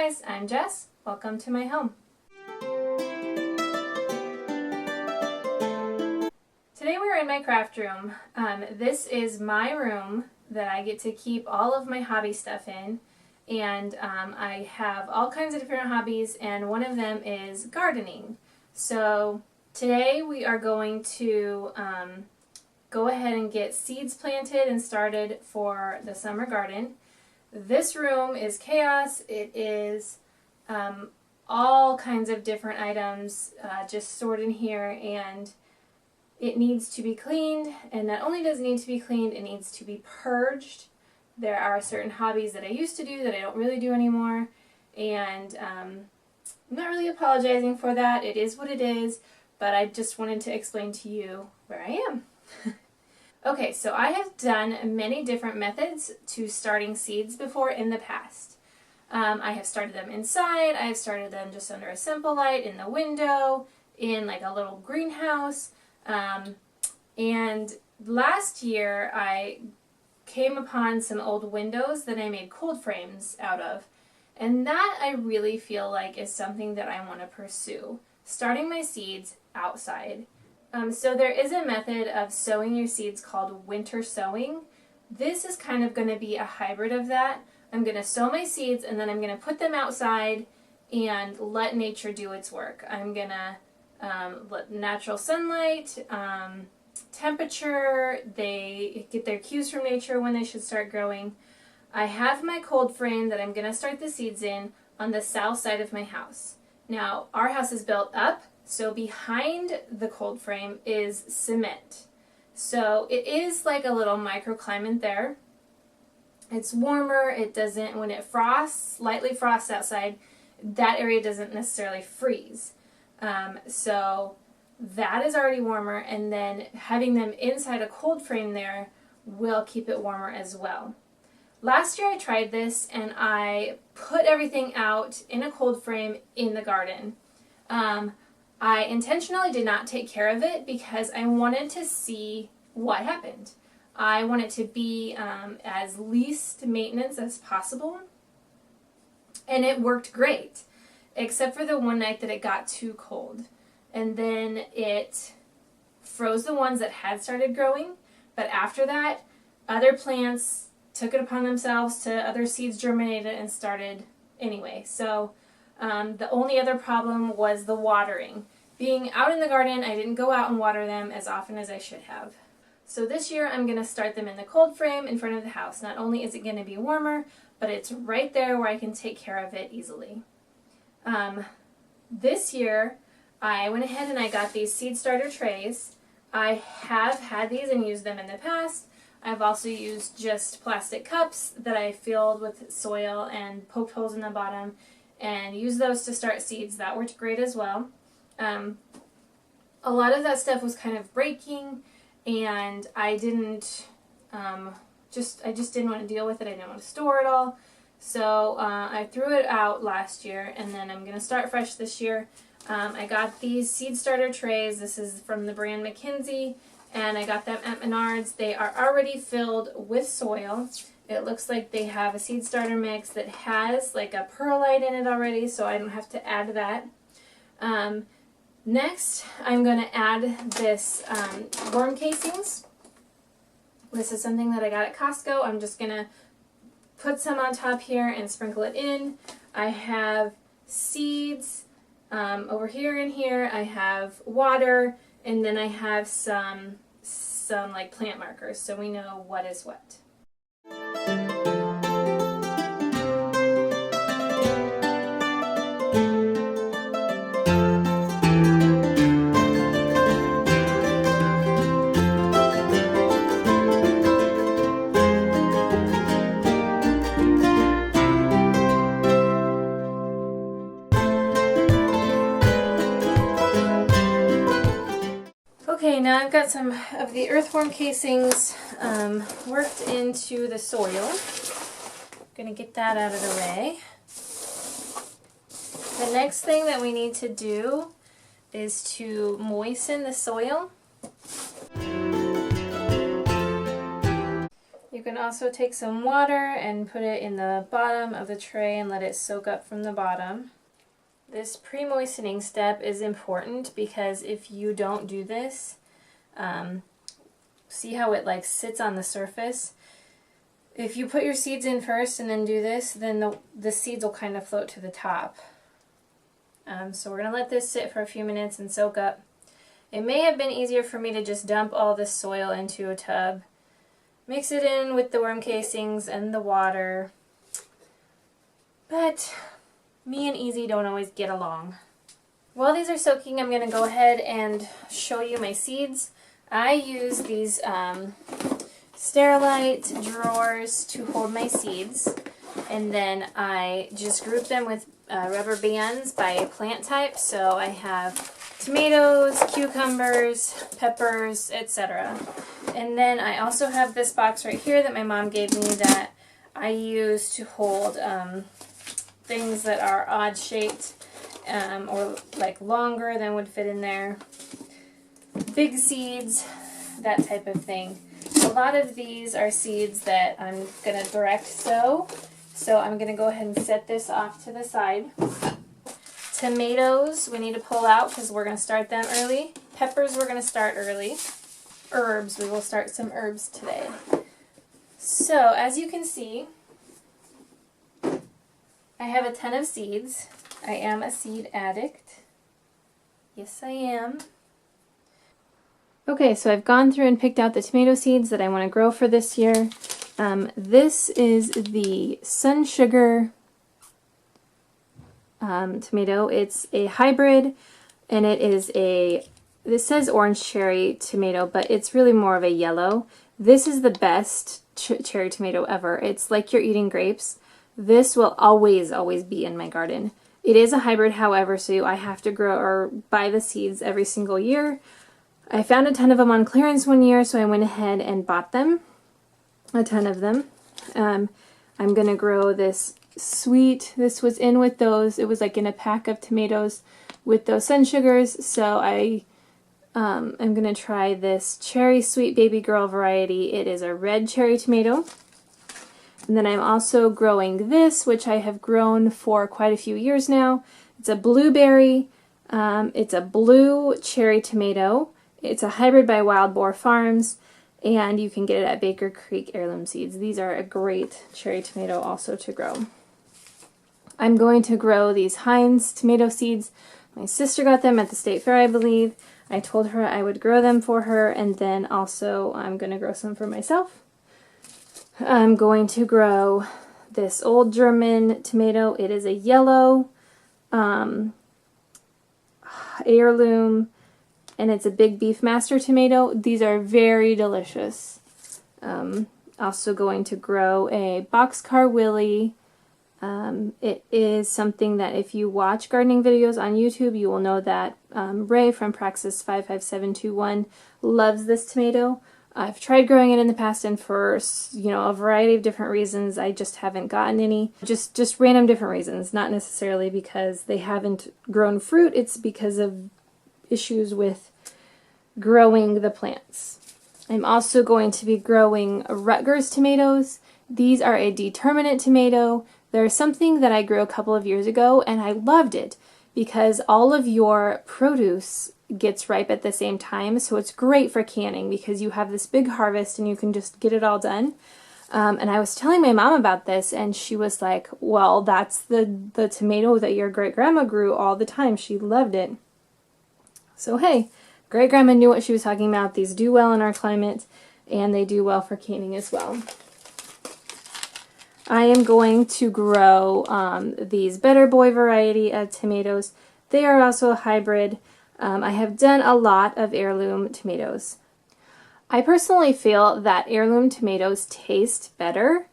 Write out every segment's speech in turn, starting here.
guys, I'm Jess. Welcome to my home. Today we're in my craft room. This is my room that I get to keep all of my hobby stuff in, and I have all kinds of different hobbies, and one of them is gardening. So today we are going to go ahead and get seeds planted and started for the summer garden. This room is chaos. It is all kinds of different items just stored in here, and it needs to be cleaned. And not only does it need to be cleaned, it needs to be purged. There are certain hobbies that I used to do that I don't really do anymore, and I'm not really apologizing for that. It is what it is, but I just wanted to explain to you where I am. Okay, so I have done many different methods to starting seeds before in the past. I have started them inside, I have started them just under a simple light, in the window, in like a little greenhouse. And last year I came upon some old windows that I made cold frames out of. And that I really feel like is something that I want to pursue. Starting my seeds outside. So there is a method of sowing your seeds called winter sowing. This is kind of going to be a hybrid of that. I'm going to sow my seeds and then I'm going to put them outside and let nature do its work. I'm going to let natural sunlight, temperature, they get their cues from nature when they should start growing. I have my cold frame that I'm going to start the seeds in on the south side of my house. Now, our house is built up, so behind the cold frame is cement. So it is like a little microclimate there. It's warmer, it doesn't, when it frosts, lightly frosts outside, that area doesn't necessarily freeze. So that is already warmer, and then having them inside a cold frame there will keep it warmer as well. Last year I tried this and I put everything out in a cold frame in the garden. I intentionally did not take care of it because I wanted to see what happened. I wanted to be as least maintenance as possible, and it worked great, except for the one night that it got too cold. And then it froze the ones that had started growing, but after that, other plants took it upon themselves to, other seeds germinated and started anyway. So the only other problem was the watering. Being out in the garden, I didn't go out and water them as often as I should have. So this year I'm going to start them in the cold frame in front of the house. Not only is it going to be warmer, but it's right there where I can take care of it easily. This year I went ahead and I got these seed starter trays. I have had these and used them in the past. I've also used just plastic cups that I filled with soil and poked holes in the bottom and used those to start seeds. That worked great as well. A lot of that stuff was kind of breaking, and I didn't, I just didn't want to deal with it. I didn't want to store it all. So I threw it out last year, and then I'm going to start fresh this year. I got these seed starter trays. This is from the brand McKinsey, and I got them at Menards. They are already filled with soil. It looks like they have a seed starter mix that has like a perlite in it already, so I don't have to add that. Next, I'm going to add this worm casings. This is something that I got at Costco. I'm just going to put some on top here and sprinkle it in. I have seeds over here and here. I have water, and then I have some like plant markers so we know what is what. Okay, now I've got some of the earthworm casings worked into the soil. I'm going to get that out of the way. The next thing that we need to do is to moisten the soil. You can also take some water and put it in the bottom of the tray and let it soak up from the bottom. This pre-moistening step is important because if you don't do this, see how it like sits on the surface? If you put your seeds in first and then do this, then the seeds will kind of float to the top. So we're going to let this sit for a few minutes and soak up. It may have been easier for me to just dump all this soil into a tub, mix it in with the worm casings and the water, but me and Easy don't always get along. While these are soaking, I'm going to go ahead and show you my seeds. I use these Sterilite drawers to hold my seeds, and then I just group them with rubber bands by plant type. So I have tomatoes, cucumbers, peppers, etc. And then I also have this box right here that my mom gave me that I use to hold things that are odd shaped or like longer than would fit in there. Big seeds, that type of thing. A lot of these are seeds that I'm going to direct sow, so I'm going to go ahead and set this off to the side. Tomatoes we need to pull out because we're going to start them early. Peppers we're going to start early. Herbs, we will start some herbs today. So as you can see, I have a ton of seeds. I am a seed addict. Yes, I am. Okay, so I've gone through and picked out the tomato seeds that I want to grow for this year. This is the Sun Sugar tomato. It's a hybrid, and it is this says orange cherry tomato, but it's really more of a yellow. This is the best cherry tomato ever. It's like you're eating grapes. This will always be in my garden. It is a hybrid, however, so I have to grow or buy the seeds every single year. I found a ton of them on clearance one year, so I went ahead and bought them, a ton of them. I'm going to grow this sweet, this was in with those, it was like in a pack of tomatoes with those Sun Sugars, so I'm going to try this Cherry Sweet Baby Girl variety. It is a red cherry tomato. And then I'm also growing this, which I have grown for quite a few years now. It's a blueberry, it's a blue cherry tomato. It's a hybrid by Wild Boar Farms, and you can get it at Baker Creek Heirloom Seeds. These are a great cherry tomato also to grow. I'm going to grow these Heinz tomato seeds. My sister got them at the State Fair, I believe. I told her I would grow them for her, and then also I'm going to grow some for myself. I'm going to grow this old German tomato. It is a yellow heirloom, and it's a big beef master tomato. These are very delicious. Also going to grow a boxcar willy. It is something that if you watch gardening videos on YouTube, you will know that Ray from Praxxus55712 loves this tomato. I've tried growing it in the past, and for a variety of different reasons, I just haven't gotten any. Just random different reasons, not necessarily because they haven't grown fruit. It's because of issues with growing the plants. I'm also going to be growing Rutgers tomatoes. These are a determinate tomato. They're something that I grew a couple of years ago, and I loved it because all of your produce gets ripe at the same time, so it's great for canning because you have this big harvest and you can just get it all done. And I was telling my mom about this, and she was like, well, that's the tomato that your great-grandma grew all the time. She loved it. So hey, great-grandma knew what she was talking about. These do well in our climate, and they do well for canning as well. I am going to grow these Better Boy variety of tomatoes. They are also a hybrid. I have done a lot of heirloom tomatoes. I personally feel that heirloom tomatoes taste better.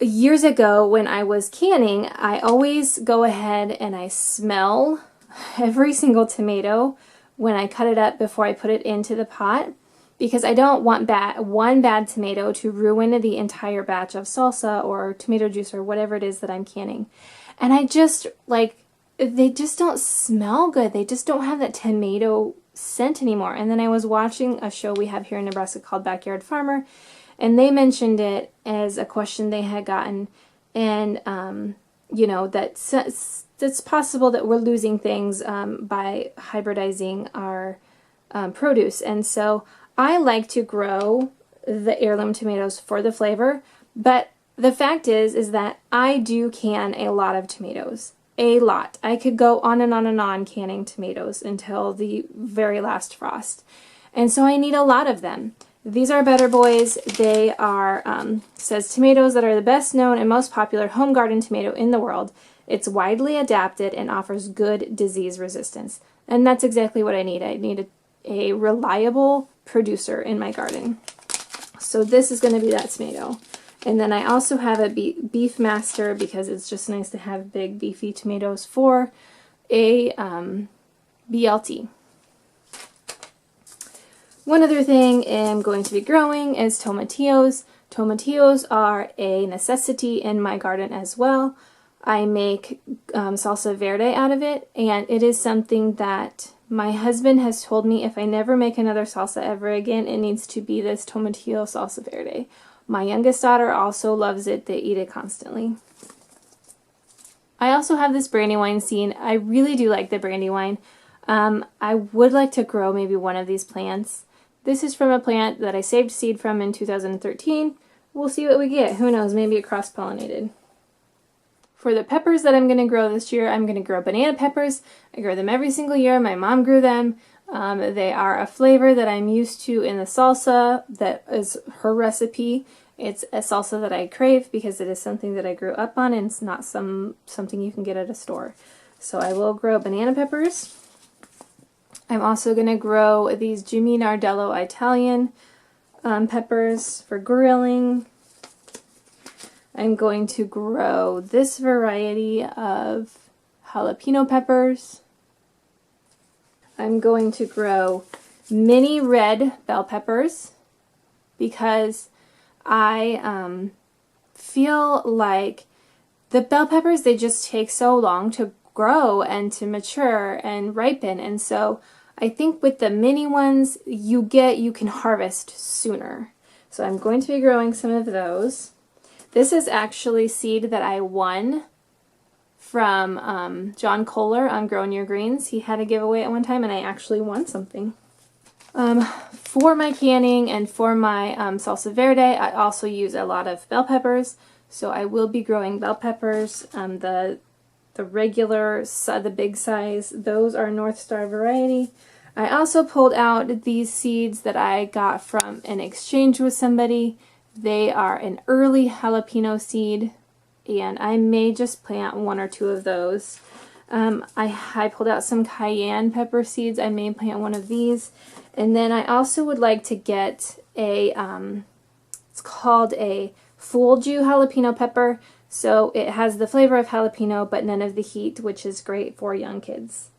Years ago when I was canning, I always go ahead and I smell every single tomato when I cut it up before I put it into the pot, because I don't want one bad tomato to ruin the entire batch of salsa or tomato juice or whatever it is that I'm canning. And I just, like, they just don't smell good. They just don't have that tomato scent anymore. And then I was watching a show we have here in Nebraska called Backyard Farmer, and they mentioned it as a question they had gotten, and you know, that's possible that we're losing things by hybridizing our produce. And so I like to grow the heirloom tomatoes for the flavor, but the fact is that I do can a lot of tomatoes. A lot. I could go on and on and on canning tomatoes until the very last frost. And so I need a lot of them. These are Better Boys. They are, says tomatoes that are the best known and most popular home garden tomato in the world. It's widely adapted and offers good disease resistance. And that's exactly what I need. I need a reliable producer in my garden. So this is going to be that tomato. And then I also have a Beef Master because it's just nice to have big beefy tomatoes for a BLT. One other thing I'm going to be growing is tomatillos. Tomatillos are a necessity in my garden as well. I make salsa verde out of it, and it is something that my husband has told me if I never make another salsa ever again, it needs to be this tomatillo salsa verde. My youngest daughter also loves it. They eat it constantly. I also have this brandywine seed. I really do like the brandywine. I would like to grow maybe one of these plants. This is from a plant that I saved seed from in 2013. We'll see what we get. Who knows, maybe it cross-pollinated. For the peppers that I'm going to grow this year, I'm going to grow banana peppers. I grow them every single year. My mom grew them. They are a flavor that I'm used to in the salsa. That is her recipe. It's a salsa that I crave because it is something that I grew up on, and it's not something you can get at a store. So I will grow banana peppers. I'm also going to grow these Jimmy Nardello Italian peppers for grilling. I'm going to grow this variety of jalapeno peppers. I'm going to grow mini red bell peppers because I feel like the bell peppers, they just take so long to grow and to mature and ripen, and so I think with the mini ones you can harvest sooner. So I'm going to be growing some of those. This is actually seed that I won from John Kohler on Growing Your Greens. He had a giveaway at one time and I actually won something. For my canning and for my salsa verde, I also use a lot of bell peppers. So I will be growing bell peppers. The regular, the big size, those are North Star variety. I also pulled out these seeds that I got from an exchange with somebody. They are an early jalapeno seed, and I may just plant one or two of those. I pulled out some cayenne pepper seeds. I may plant one of these. And then I also would like to get a, it's called a Fulju jalapeno pepper. So it has the flavor of jalapeno, but none of the heat, which is great for young kids.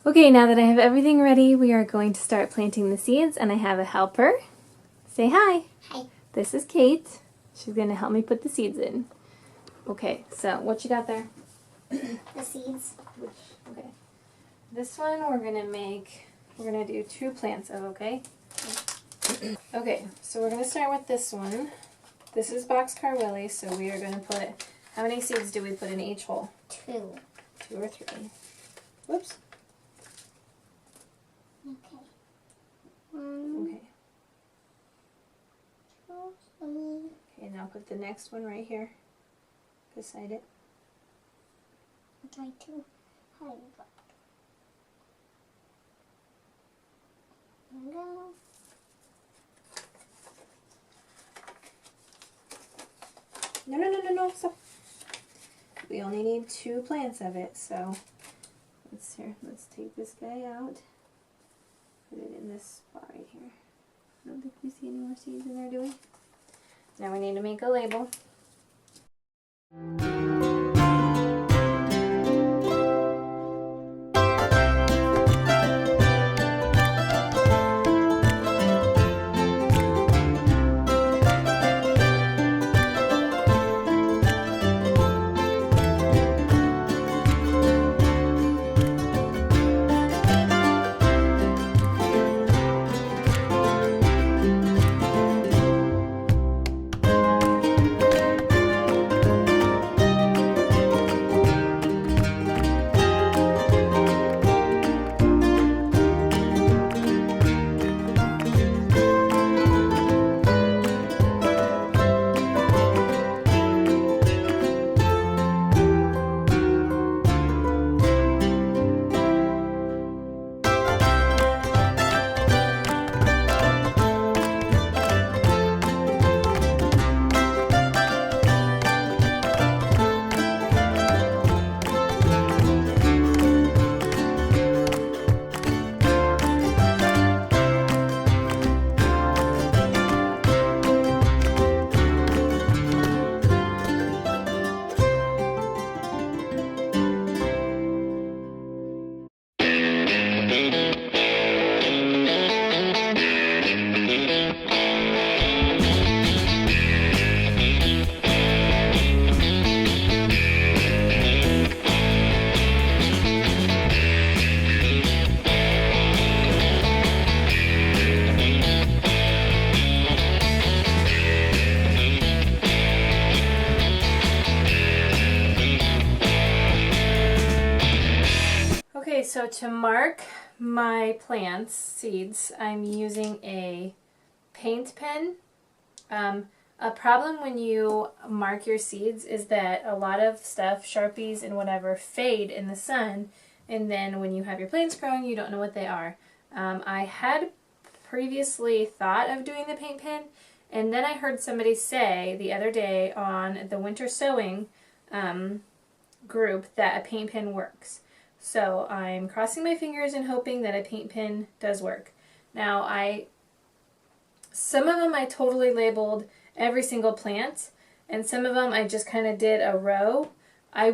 Okay, now that I have everything ready, we are going to start planting the seeds, and I have a helper. Say hi. Hi. This is Kate. She's going to help me put the seeds in. Okay, so what you got there? The seeds. Okay. This one we're going to do 2 plants of, okay? Okay, so we're going to start with this one. This is Boxcar Willie, so we are going to put, how many seeds do we put in each hole? 2. 2 or 3. Whoops. Okay. Okay. 2. Okay, now put the next one right here beside it. Try to hide it. There we go. No, stop. We only need 2 plants of it, so let's take this guy out. Put it in this spot right here. I don't think we see any more seeds in there, do we? Now we need to make a label. Okay, so to mark my plants, seeds, I'm using a paint pen. A problem when you mark your seeds is that a lot of stuff, Sharpies and whatever, fade in the sun, and then when you have your plants growing, you don't know what they are. I had previously thought of doing the paint pen, and then I heard somebody say the other day on the winter sowing group that a paint pen works. So I'm crossing my fingers and hoping that a paint pen does work. Now some of them I totally labeled every single plant, and some of them I just kind of did a row. I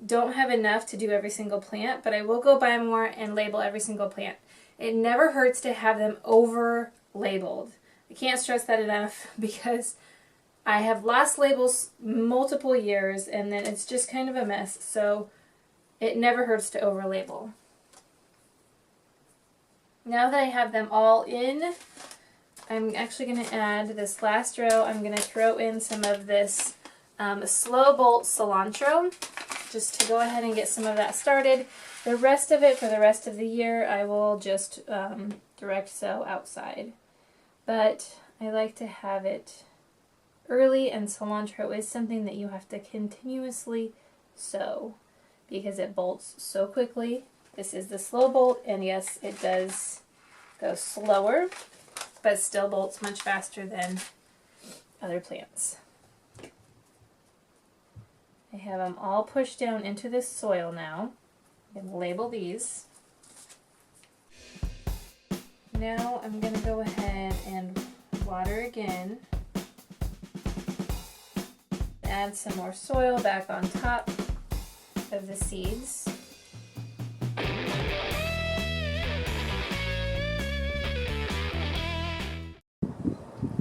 don't have enough to do every single plant, but I will go buy more and label every single plant. It never hurts to have them over labeled. I can't stress that enough because I have lost labels multiple years and then it's just kind of a mess, so it never hurts to over label. Now that I have them all in, I'm actually going to add this last row. I'm going to throw in some of this slow bolt cilantro just to go ahead and get some of that started. The rest of it for the rest of the year I will just direct sow outside. But I like to have it early, and cilantro is something that you have to continuously sow because it bolts so quickly. This is the slow bolt, and yes, it does go slower, but still bolts much faster than other plants. I have them all pushed down into this soil now. I'm going to label these. Now I'm going to go ahead and water again. Add some more soil back on top of the seeds.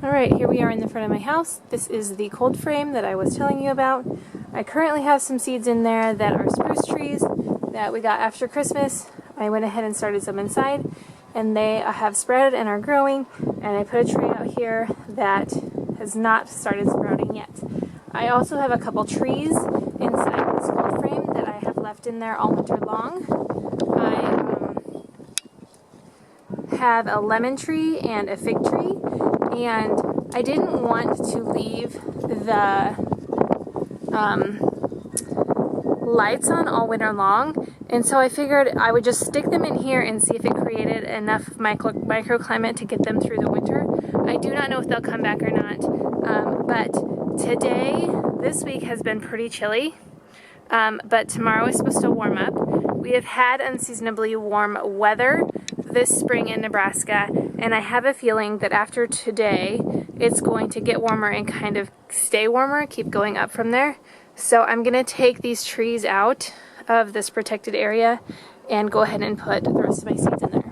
Alright, here we are in the front of my house. This is the cold frame that I was telling you about. I currently have some seeds in there that are spruce trees that we got after Christmas. I went ahead and started some inside, and they have sprouted and are growing, and I put a tray out here that has not started sprouting yet. I also have a couple trees inside this cold frame that I have left in there all winter long. I have a lemon tree and a fig tree, and I didn't want to leave the lights on all winter long, and so I figured I would just stick them in here and see if it created enough microclimate to get them through the winter. I do not know if they'll come back or not, but today, this week has been pretty chilly, but tomorrow is supposed to warm up. We have had unseasonably warm weather this spring in Nebraska, and I have a feeling that after today it's going to get warmer and kind of stay warmer, keep going up from there. So I'm going to take these trees out of this protected area and go ahead and put the rest of my seeds in there.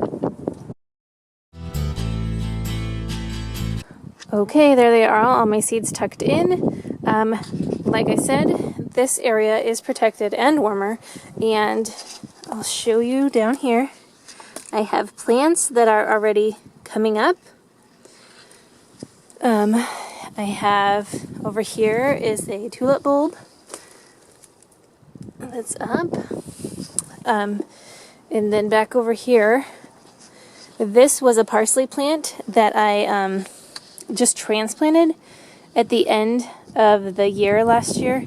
Okay, there they are, all my seeds tucked in. Like I said, this area is protected and warmer, and I'll show you down here. I have plants that are already coming up. I have over here is a tulip bulb that's up. And then back over here, this was a parsley plant that I just transplanted at the end of the year last year.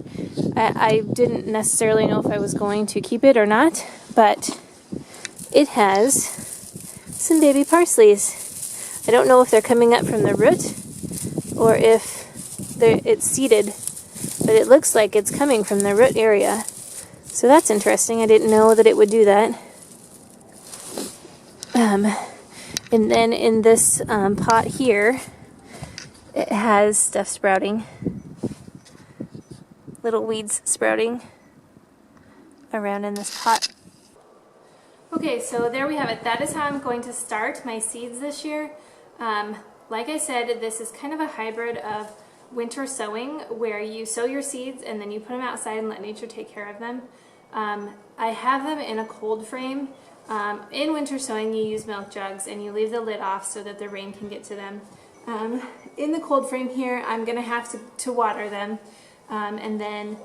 I didn't necessarily know if I was going to keep it or not, but it has some baby parsleys. I don't know if they're coming up from the root or if it's seeded, but it looks like it's coming from the root area. So that's interesting. I didn't know that it would do that. And then in this pot here, it has stuff sprouting. Little weeds sprouting around in this pot. Okay, so there we have it. That is how I'm going to start my seeds this year. Like I said, this is kind of a hybrid of winter sowing, where you sow your seeds and then you put them outside and let nature take care of them. I have them in a cold frame. In winter sowing, you use milk jugs and you leave the lid off so that the rain can get to them. In the cold frame here, I'm going to have to water them, and then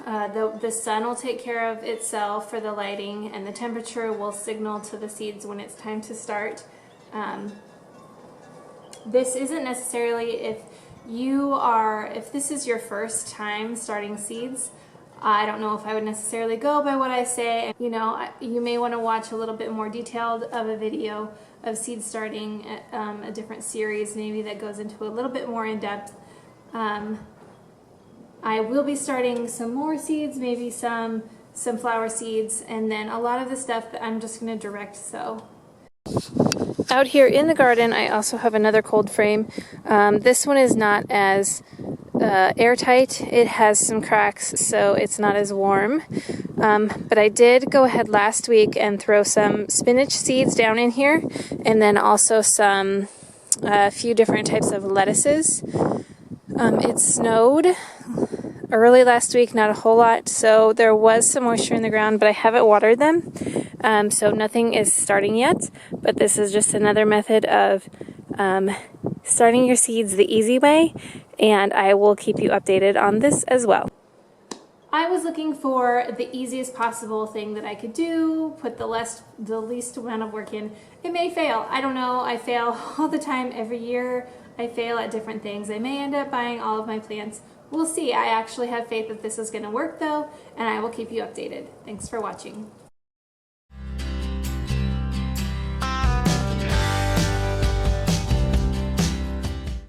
The sun will take care of itself for the lighting, and the temperature will signal to the seeds when it's time to start. This isn't necessarily if this is your first time starting seeds. I don't know if I would necessarily go by what I say. You know, you may want to watch a little bit more detailed of a video of seed starting, a different series maybe that goes into a little bit more in depth. I will be starting some more seeds, maybe some flower seeds, and then a lot of the stuff that I'm just going to direct sow. Out here in the garden, I also have another cold frame. This one is not as airtight. It has some cracks, so it's not as warm. But I did go ahead last week and throw some spinach seeds down in here, and then also a few different types of lettuces. It snowed early last week, not a whole lot, so there was some moisture in the ground, but I haven't watered them. So nothing is starting yet, but this is just another method of starting your seeds the easy way, and I will keep you updated on this as well. I was looking for the easiest possible thing that I could do, put the least amount of work in. It may fail, I don't know, I fail all the time, every year I fail at different things. I may end up buying all of my plants. We'll see. I actually have faith that this is going to work though, and I will keep you updated. Thanks for watching.